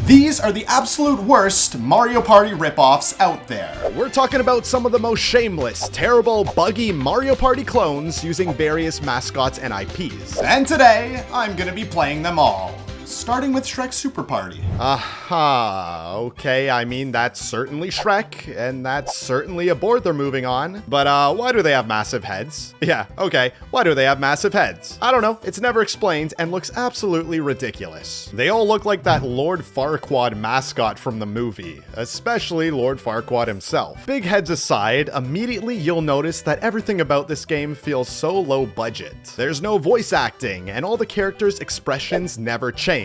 These are the absolute worst Mario Party ripoffs out there. We're talking about some of the most shameless, terrible, buggy Mario Party clones using various mascots and IPs. And today, I'm gonna be playing them all. Starting with Shrek Super Party. Aha, okay, I mean, that's certainly Shrek, and that's certainly a board they're moving on. But, why do they have massive heads? Yeah, okay, why do they have massive heads? I don't know, it's never explained and looks absolutely ridiculous. They all look like that Lord Farquaad mascot from the movie, especially Lord Farquaad himself. Big heads aside, immediately you'll notice that everything about this game feels so low budget. There's no voice acting, and all the characters' expressions never change.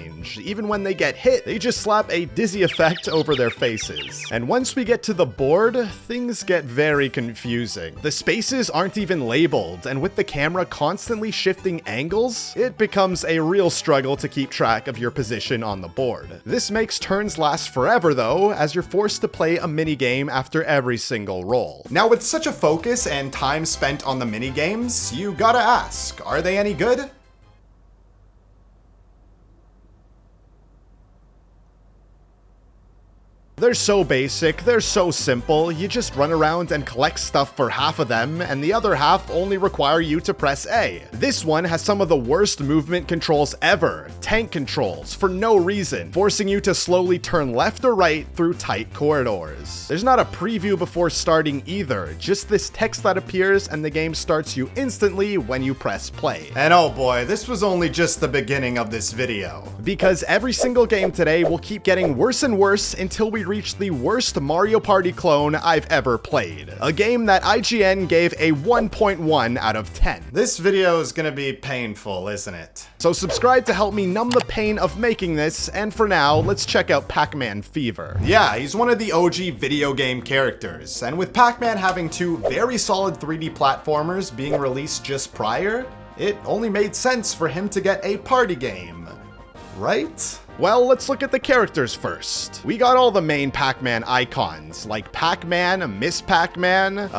Even when they get hit, they just slap a dizzy effect over their faces. And once we get to the board, things get very confusing. The spaces aren't even labeled, and with the camera constantly shifting angles, it becomes a real struggle to keep track of your position on the board. This makes turns last forever though, as you're forced to play a minigame after every single roll. Now with such a focus and time spent on the minigames, you gotta ask, are they any good? They're so basic, they're so simple, you just run around and collect stuff for half of them, and the other half only require you to press A. This one has some of the worst movement controls ever, tank controls, for no reason, forcing you to slowly turn left or right through tight corridors. There's not a preview before starting either, just this text that appears and the game starts you instantly when you press play. And oh boy, this was only just the beginning of this video. Because every single game today will keep getting worse and worse until we reach the worst Mario Party clone I've ever played. A game that IGN gave a 1.1 out of 10. This video is gonna be painful, isn't it? So subscribe to help me numb the pain of making this, and for now, let's check out Pac-Man Fever. Yeah, he's one of the OG video game characters, and with Pac-Man having two very solid 3D platformers being released just prior, it only made sense for him to get a party game, right? Well, let's look at the characters first. We got all the main Pac-Man icons, like Pac-Man, Miss Pac-Man,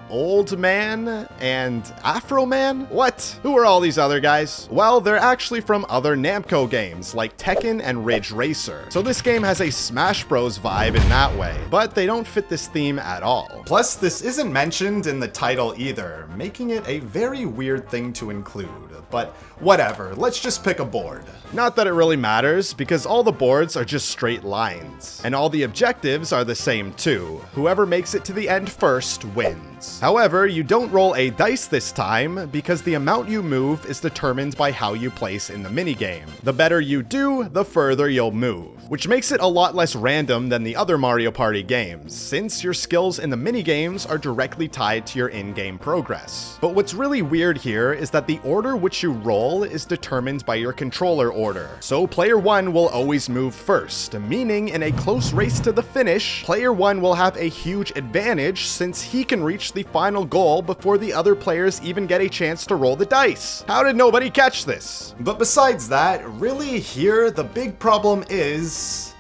Old Man, and Afro Man? What? Who are all these other guys? Well, they're actually from other Namco games, like Tekken and Ridge Racer. So this game has a Smash Bros vibe in that way, but they don't fit this theme at all. Plus, this isn't mentioned in the title either, making it a very weird thing to include. But whatever, let's just pick a board. Not that it really matters, because all the boards are just straight lines. And all the objectives are the same too. Whoever makes it to the end first wins. However, you don't roll a dice this time, because the amount you move is determined by how you place in the minigame. The better you do, the further you'll move. Which makes it a lot less random than the other Mario Party games, since your skills in the minigames are directly tied to your in-game progress. But what's really weird here is that the order which you roll is determined by your controller order. So player 1 will always move first, meaning in a close race to the finish, player 1 will have a huge advantage since he can reach the final goal before the other players even get a chance to roll the dice. How did nobody catch this? But besides that, really here the big problem is,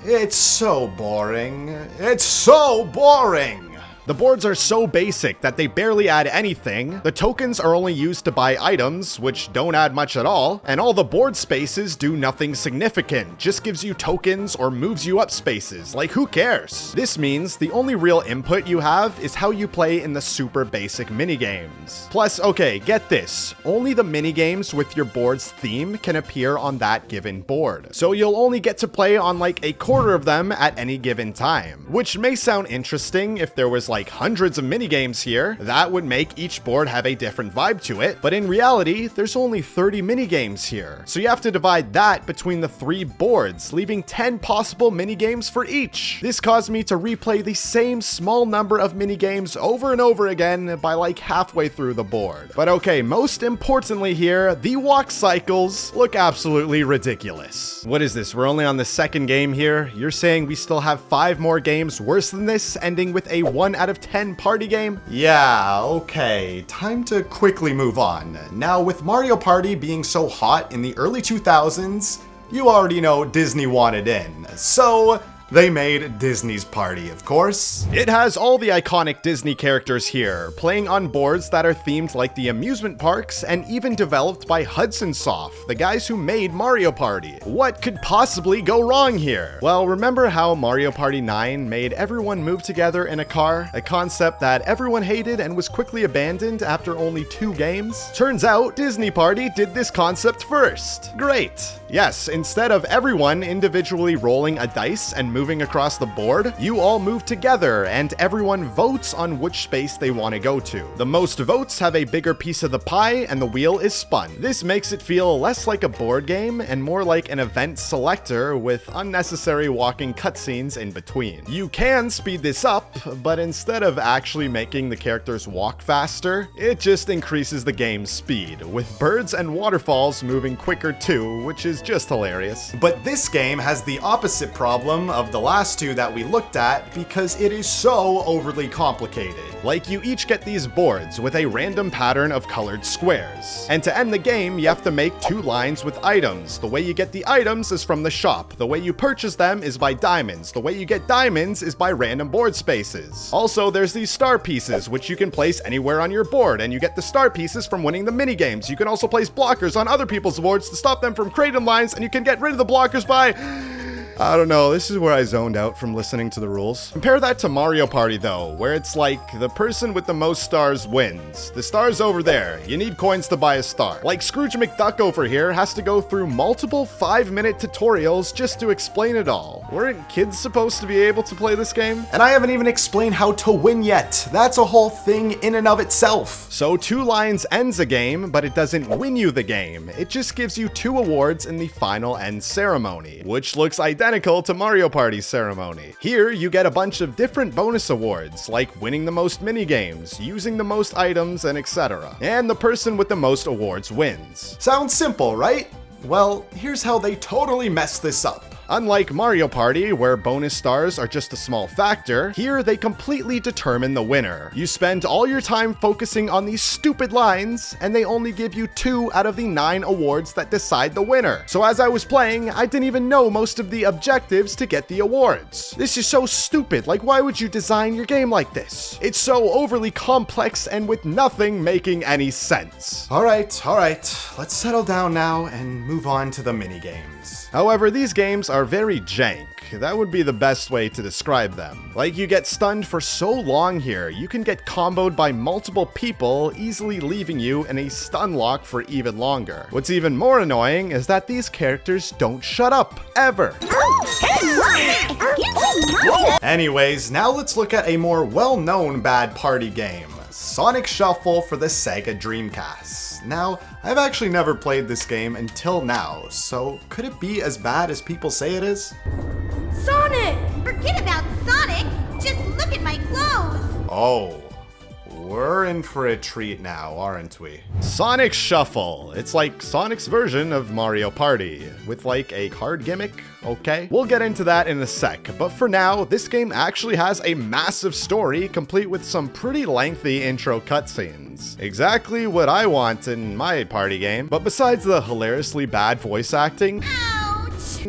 it's so boring. It's so boring! The boards are so basic that they barely add anything, the tokens are only used to buy items, which don't add much at all, and all the board spaces do nothing significant, just gives you tokens or moves you up spaces, like who cares? This means the only real input you have is how you play in the super basic minigames. Plus, okay, get this, only the minigames with your board's theme can appear on that given board, so you'll only get to play on like a quarter of them at any given time, which may sound interesting if there was like hundreds of minigames here. That would make each board have a different vibe to it, but in reality, there's only 30 minigames here. So you have to divide that between the 3 boards, leaving 10 possible minigames for each. This caused me to replay the same small number of minigames over and over again by like halfway through the board. But okay, most importantly here, the walk cycles look absolutely ridiculous. What is this? We're only on the second game here? You're saying we still have 5 more games worse than this, ending with a 1 out of 10 party game? Yeah, okay, time to quickly move on. Now, with Mario Party being so hot in the early 2000s, you already know Disney wanted in. So, They made Disney's Party, of course. It has all the iconic Disney characters here, playing on boards that are themed like the amusement parks and even developed by Hudson Soft, the guys who made Mario Party. What could possibly go wrong here? Well, remember how Mario Party 9 made everyone move together in a car? A concept that everyone hated and was quickly abandoned after only 2 games? Turns out, Disney Party did this concept first. Great. Yes, instead of everyone individually rolling a dice and moving across the board, you all move together and everyone votes on which space they want to go to. The most votes have a bigger piece of the pie and the wheel is spun. This makes it feel less like a board game and more like an event selector with unnecessary walking cutscenes in between. You can speed this up, but instead of actually making the characters walk faster, it just increases the game's speed, with birds and waterfalls moving quicker too, which is just hilarious. But this game has the opposite problem of the last 2 that we looked at because it is so overly complicated. Like, you each get these boards with a random pattern of colored squares. And to end the game, you have to make 2 lines with items. The way you get the items is from the shop. The way you purchase them is by diamonds. The way you get diamonds is by random board spaces. Also, there's these star pieces, which you can place anywhere on your board, and you get the star pieces from winning the minigames. You can also place blockers on other people's boards to stop them from creating lines, and you can get rid of the blockers by... I don't know, this is where I zoned out from listening to the rules. Compare that to Mario Party though, where it's like the person with the most stars wins. The star's over there, you need coins to buy a star. Like Scrooge McDuck over here has to go through multiple 5-minute tutorials just to explain it all. Weren't kids supposed to be able to play this game? And I haven't even explained how to win yet. That's a whole thing in and of itself. So 2 lines ends a game, but it doesn't win you the game. It just gives you 2 awards in the final end ceremony, which looks identical to Mario Party's ceremony. Here, you get a bunch of different bonus awards, like winning the most minigames, using the most items, and etc. And the person with the most awards wins. Sounds simple, right? Well, here's how they totally messed this up. Unlike Mario Party, where bonus stars are just a small factor, here they completely determine the winner. You spend all your time focusing on these stupid lines, and they only give you 2 out of the 9 awards that decide the winner. So as I was playing, I didn't even know most of the objectives to get the awards. This is so stupid, like why would you design your game like this? It's so overly complex and with nothing making any sense. Alright, let's settle down now and move on to the minigames. However, these games are very jank. That would be the best way to describe them. Like, you get stunned for so long here, you can get comboed by multiple people, easily leaving you in a stun lock for even longer. What's even more annoying is that these characters don't shut up, ever. Anyways, now let's look at a more well-known bad party game, Sonic Shuffle for the Sega Dreamcast. Now, I've actually never played this game until now, so could it be as bad as people say it is? Sonic! Forget about Sonic! Just look at my clothes! Oh, we're in for a treat now, aren't we? Sonic Shuffle. It's like Sonic's version of Mario Party, with like a card gimmick, okay? We'll get into that in a sec, but for now, this game actually has a massive story, complete with some pretty lengthy intro cutscenes. Exactly what I want in my party game, but besides the hilariously bad voice acting,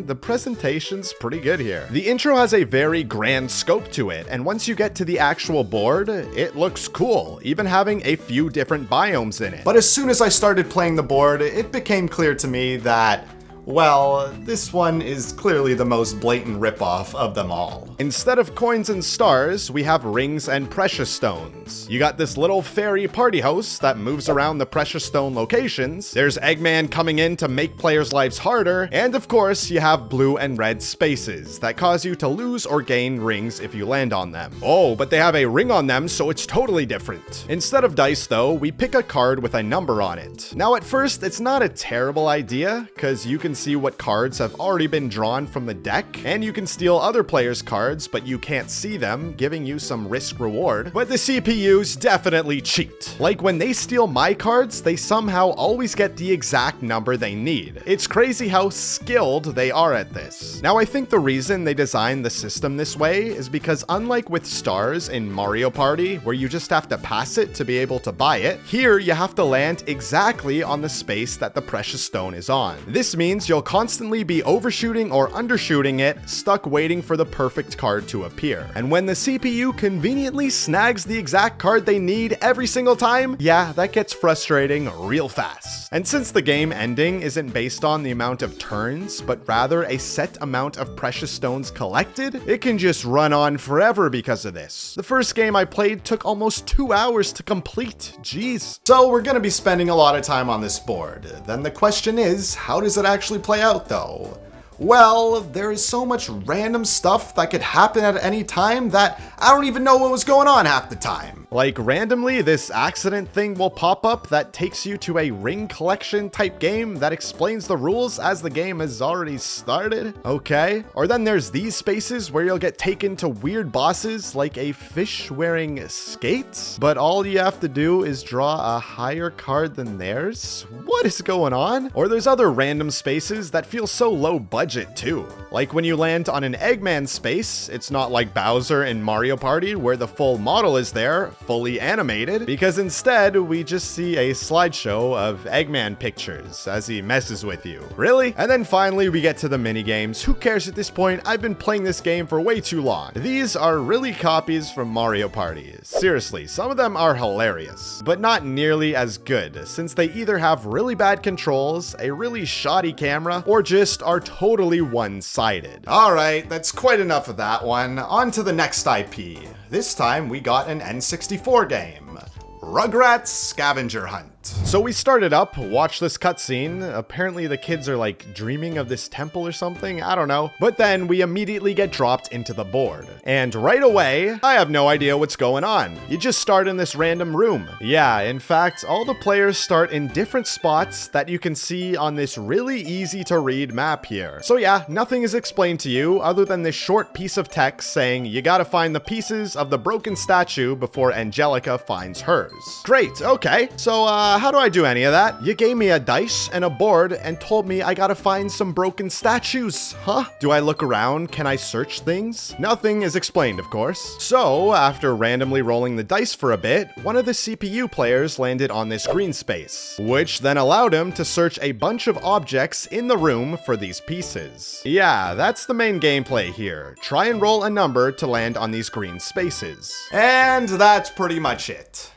the presentation's pretty good here. The intro has a very grand scope to it, and once you get to the actual board, it looks cool, even having a few different biomes in it. But as soon as I started playing the board, it became clear to me that, well, this one is clearly the most blatant ripoff of them all. Instead of coins and stars, we have rings and precious stones. You got this little fairy party host that moves around the precious stone locations. There's Eggman coming in to make players' lives harder. And of course, you have blue and red spaces that cause you to lose or gain rings if you land on them. Oh, but they have a ring on them, so it's totally different. Instead of dice though, we pick a card with a number on it. Now at first, it's not a terrible idea, because you can see what cards have already been drawn from the deck, and you can steal other players' cards, but you can't see them, giving you some risk reward. But the CPUs definitely cheat. Like when they steal my cards, they somehow always get the exact number they need. It's crazy how skilled they are at this. Now I think the reason they designed the system this way is because unlike with stars in Mario Party, where you just have to pass it to be able to buy it, here you have to land exactly on the space that the precious stone is on. This means means you'll constantly be overshooting or undershooting it, stuck waiting for the perfect card to appear. And when the CPU conveniently snags the exact card they need every single time, yeah, that gets frustrating real fast. And since the game ending isn't based on the amount of turns, but rather a set amount of precious stones collected, it can just run on forever because of this. The first game I played took almost 2 hours to complete. Jeez. So we're gonna be spending a lot of time on this board. Then the question is, how does it actually play out though? Well, there is so much random stuff that could happen at any time that I don't even know what was going on half the time. Like randomly, this accident thing will pop up that takes you to a ring collection type game that explains the rules as the game has already started. Okay. Or then there's these spaces where you'll get taken to weird bosses like a fish wearing skates, but all you have to do is draw a higher card than theirs. What is going on? Or there's other random spaces that feel so low budget too. Like when you land on an Eggman space, it's not like Bowser in Mario Party where the full model is there, fully animated, because instead we just see a slideshow of Eggman pictures as he messes with you. Really? And then finally we get to the minigames. Who cares at this point? I've been playing this game for way too long. These are really copies from Mario Party. Seriously, some of them are hilarious, but not nearly as good, since they either have really bad controls, a really shoddy camera, or just are totally one-sided. Alright, that's quite enough of that one. On to the next IP. This time we got an N64 game. Rugrats Scavenger Hunt. So we started up, watched this cutscene. Apparently the kids are like dreaming of this temple or something, I don't know. But then we immediately get dropped into the board. And right away, I have no idea what's going on. You just start in this random room. Yeah, in fact, all the players start in different spots that you can see on this really easy to read map here. So yeah, nothing is explained to you other than this short piece of text saying you gotta find the pieces of the broken statue before Angelica finds hers. Great, okay. So how do I do any of that? You gave me a dice and a board and told me I gotta find some broken statues. Huh? Do I look around? Can I search things? Nothing is explained, of course. So, after randomly rolling the dice for a bit, one of the CPU players landed on this green space, which then allowed him to search a bunch of objects in the room for these pieces. Yeah, that's the main gameplay here. Try and roll a number to land on these green spaces. And that's pretty much it.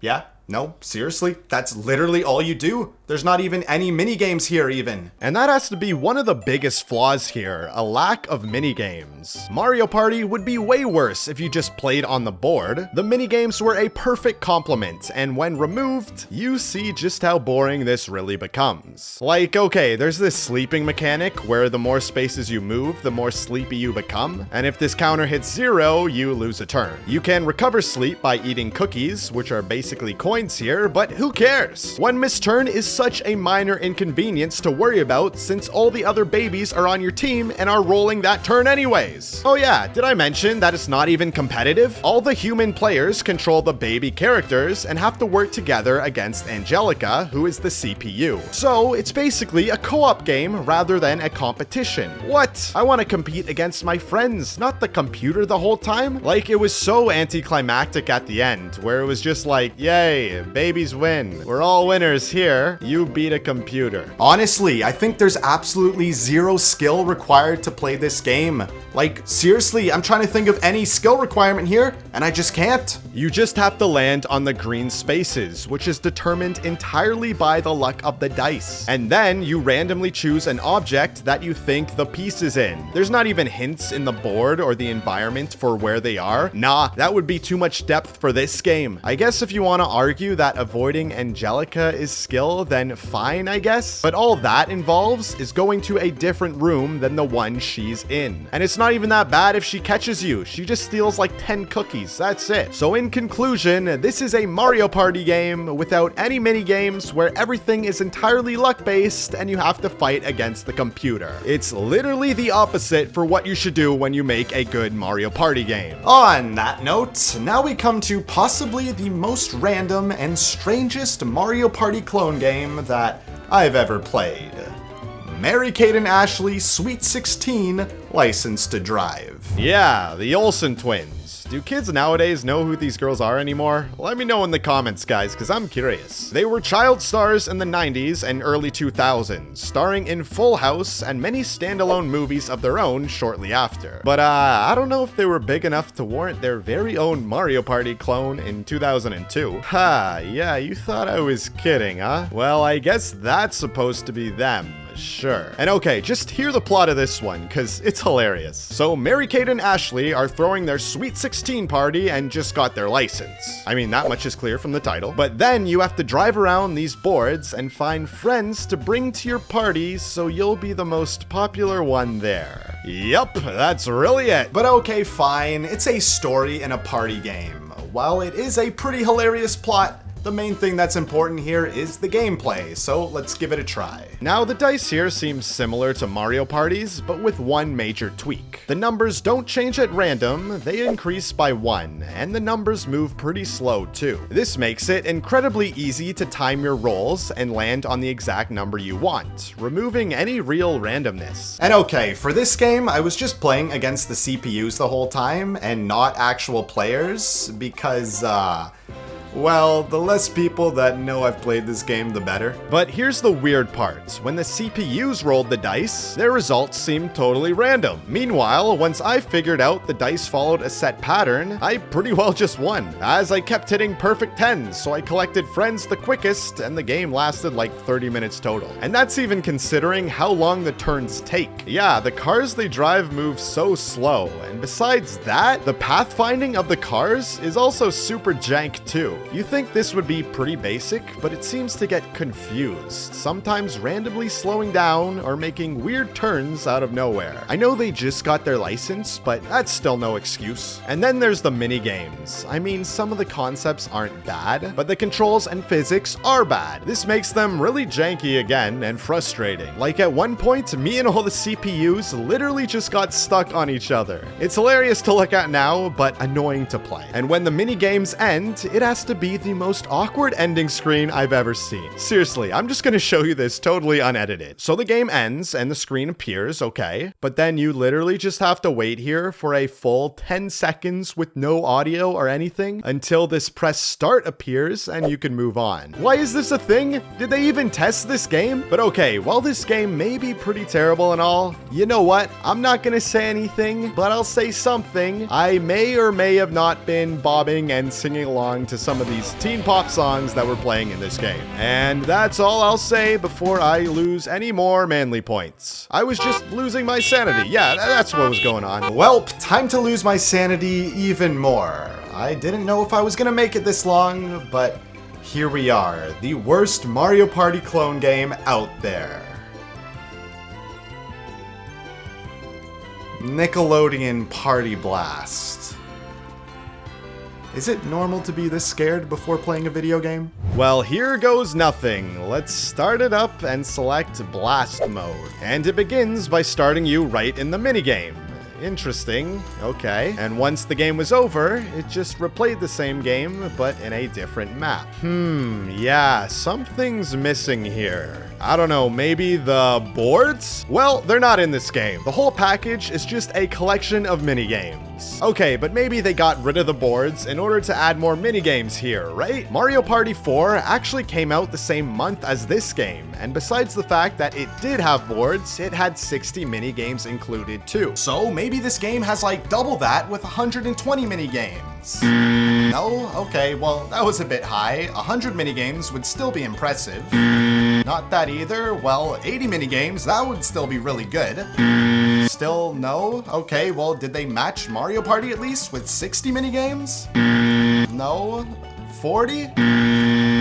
Yeah? No, seriously? That's literally all you do? There's not even any minigames here even. And that has to be one of the biggest flaws here, a lack of minigames. Mario Party would be way worse if you just played on the board. The minigames were a perfect complement, and when removed, you see just how boring this really becomes. Like, okay, there's this sleeping mechanic where the more spaces you move, the more sleepy you become, and if this counter hits 0, you lose a turn. You can recover sleep by eating cookies, which are basically coins here, but who cares? One missed turn is such a minor inconvenience to worry about since all the other babies are on your team and are rolling that turn anyways. Oh yeah, did I mention that it's not even competitive? All the human players control the baby characters and have to work together against Angelica, who is the CPU. So it's basically a co-op game rather than a competition. What? I want to compete against my friends, not the computer the whole time? Like, it was so anticlimactic at the end, where it was just like, yay, babies win. We're all winners here. You beat a computer. Honestly, I think there's absolutely zero skill required to play this game. Like, seriously, I'm trying to think of any skill requirement here, and I just can't. You just have to land on the green spaces, which is determined entirely by the luck of the dice. And then you randomly choose an object that you think the piece is in. There's not even hints in the board or the environment for where they are. Nah, that would be too much depth for this game. I guess if you want to argue that avoiding Angelica is skill, then fine, I guess. But all that involves is going to a different room than the one she's in. And it's not even that bad if she catches you. She just steals like 10 cookies, that's it. So in conclusion, this is a Mario Party game without any mini games where everything is entirely luck-based and you have to fight against the computer. It's literally the opposite for what you should do when you make a good Mario Party game. On that note, now we come to possibly the most random and strangest Mario Party clone game that I've ever played. Mary-Kate and Ashley Sweet 16 License to Drive. Yeah, the Olsen twins. Do kids nowadays know who these girls are anymore? Let me know in the comments, guys, because I'm curious. They were child stars in the 90s and early 2000s, starring in Full House and many standalone movies of their own shortly after. But I don't know if they were big enough to warrant their very own Mario Party clone in 2002. Ha, yeah, you thought I was kidding, huh? Well, I guess that's supposed to be them. Sure. And okay, just hear the plot of this one, because it's hilarious. So Mary-Kate and Ashley are throwing their Sweet 16 party and just got their license. I mean, that much is clear from the title. But then you have to drive around these boards and find friends to bring to your party so you'll be the most popular one there. Yup, that's really it. But okay, fine. It's a story in a party game. While it is a pretty hilarious plot, the main thing that's important here is the gameplay, so let's give it a try. Now, the dice here seem similar to Mario Parties, but with one major tweak. The numbers don't change at random, they increase by 1, and the numbers move pretty slow too. This makes it incredibly easy to time your rolls and land on the exact number you want, removing any real randomness. And okay, for this game, I was just playing against the CPUs the whole time and not actual players, because, well, the less people that know I've played this game, the better. But here's the weird part. When the CPUs rolled the dice, their results seemed totally random. Meanwhile, once I figured out the dice followed a set pattern, I pretty well just won, as I kept hitting perfect 10s, so I collected friends the quickest, and the game lasted like 30 minutes total. And that's even considering how long the turns take. Yeah, the cars they drive move so slow, and besides that, the pathfinding of the cars is also super jank too. You think this would be pretty basic, but it seems to get confused, sometimes randomly slowing down or making weird turns out of nowhere. I know they just got their license, but that's still no excuse. And then there's the minigames. I mean, some of the concepts aren't bad, but the controls and physics are bad. This makes them really janky again and frustrating. Like at one point, me and all the CPUs literally just got stuck on each other. It's hilarious to look at now, but annoying to play. And when the minigames end, it has to be the most awkward ending screen I've ever seen. Seriously, I'm just gonna show you this totally unedited. So the game ends and the screen appears, okay, but then you literally just have to wait here for a full 10 seconds with no audio or anything until this press start appears and you can move on. Why is this a thing? Did they even test this game? But okay, while this game may be pretty terrible and all, you know what? I'm not gonna say anything, but I'll say something. I may or may have not been bobbing and singing along to some of these teen pop songs that we're playing in this game. And that's all I'll say before I lose any more manly points. I was just losing my sanity. Yeah, that's what was going on. Welp, time to lose my sanity even more. I didn't know if I was gonna make it this long, but here we are, the worst Mario Party clone game out there. Nickelodeon Party Blast. Is it normal to be this scared before playing a video game? Well, here goes nothing. Let's start it up and select Blast Mode. And it begins by starting you right in the minigame. Interesting. Okay. And once the game was over, it just replayed the same game, but in a different map. Yeah, something's missing here. I don't know, maybe the boards? Well, they're not in this game. The whole package is just a collection of minigames. Okay, but maybe they got rid of the boards in order to add more minigames here, right? Mario Party 4 actually came out the same month as this game, and besides the fact that it did have boards, it had 60 minigames included too. So maybe this game has like double that with 120 minigames. No? Okay, well, that was a bit high. 100 minigames would still be impressive. Not that either. Well, 80 minigames, that would still be really good. Still no? Okay, well, did they match Mario Party at least with 60 minigames? No? 40?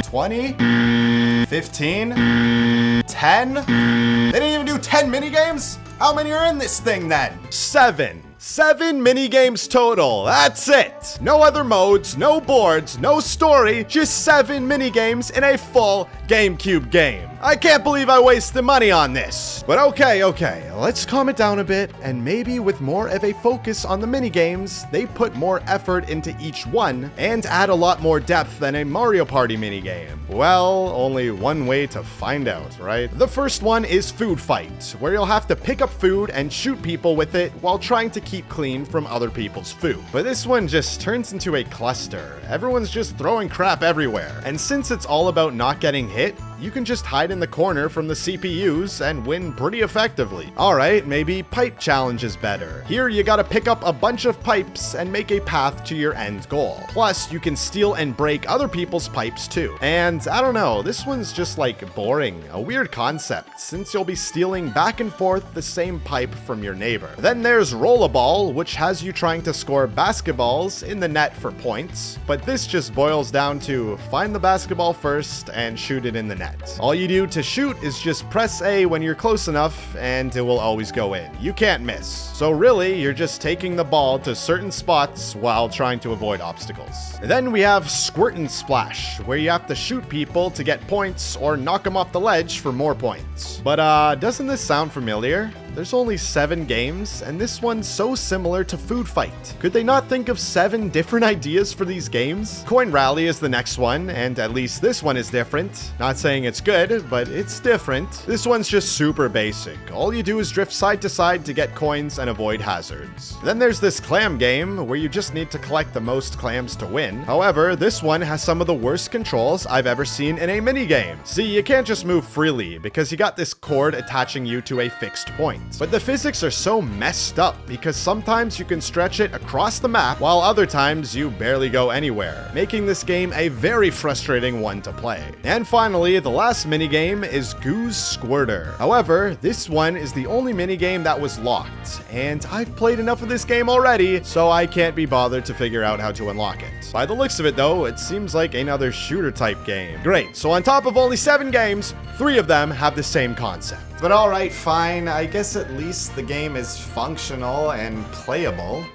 20? 15? 10? They didn't even do 10 minigames? How many are in this thing then? 7 minigames total, that's it! No other modes, no boards, no story, just 7 minigames in a full GameCube game. I can't believe I wasted money on this. But okay, let's calm it down a bit, and maybe with more of a focus on the minigames, they put more effort into each one, and add a lot more depth than a Mario Party minigame. Well, only one way to find out, right? The first one is Food Fight, where you'll have to pick up food and shoot people with it while trying to keep clean from other people's food. But this one just turns into a cluster. Everyone's just throwing crap everywhere. And since it's all about not getting hit, you can just hide in the corner from the CPUs and win pretty effectively. Alright, maybe pipe challenge is better. Here you gotta pick up a bunch of pipes and make a path to your end goal. Plus, you can steal and break other people's pipes too. And I don't know, this one's just like boring. A weird concept, since you'll be stealing back and forth the same pipe from your neighbor. Then there's Rollaball, which has you trying to score basketballs in the net for points. But this just boils down to find the basketball first and shoot it in the net. All you do to shoot is just press A when you're close enough and it will always go in. You can't miss. So really, you're just taking the ball to certain spots while trying to avoid obstacles. Then we have Squirt and Splash, where you have to shoot people to get points or knock them off the ledge for more points. But doesn't this sound familiar? There's only 7 games, and this one's so similar to Food Fight. Could they not think of 7 different ideas for these games? Coin Rally is the next one, and at least this one is different. Not saying it's good, but it's different. This one's just super basic. All you do is drift side to side to get coins and avoid hazards. Then there's this clam game, where you just need to collect the most clams to win. However, this one has some of the worst controls I've ever seen in a minigame. See, you can't just move freely, because you got this cord attaching you to a fixed point. But the physics are so messed up because sometimes you can stretch it across the map while other times you barely go anywhere, making this game a very frustrating one to play. And finally, the last minigame is Goo's Squirter. However, this one is the only minigame that was locked, and I've played enough of this game already, so I can't be bothered to figure out how to unlock it. By the looks of it though, it seems like another shooter type game. Great, so on top of only 7 games, 3 of them have the same concept. But alright, fine. I guess at least the game is functional and playable.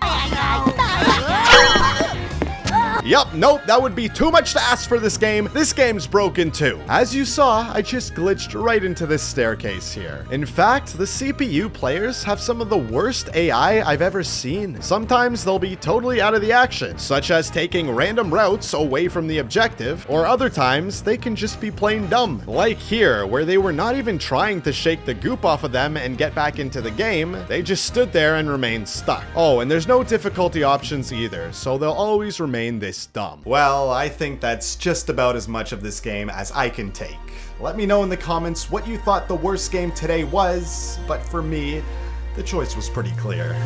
Yup, nope, that would be too much to ask for this game. This game's broken too. As you saw, I just glitched right into this staircase here. In fact, the CPU players have some of the worst AI I've ever seen. Sometimes they'll be totally out of the action, such as taking random routes away from the objective, or other times they can just be plain dumb. Like here, where they were not even trying to shake the goop off of them and get back into the game, they just stood there and remained stuck. Oh, and there's no difficulty options either, so they'll always remain this dumb. Well, I think that's just about as much of this game as I can take. Let me know in the comments what you thought the worst game today was, but for me, the choice was pretty clear.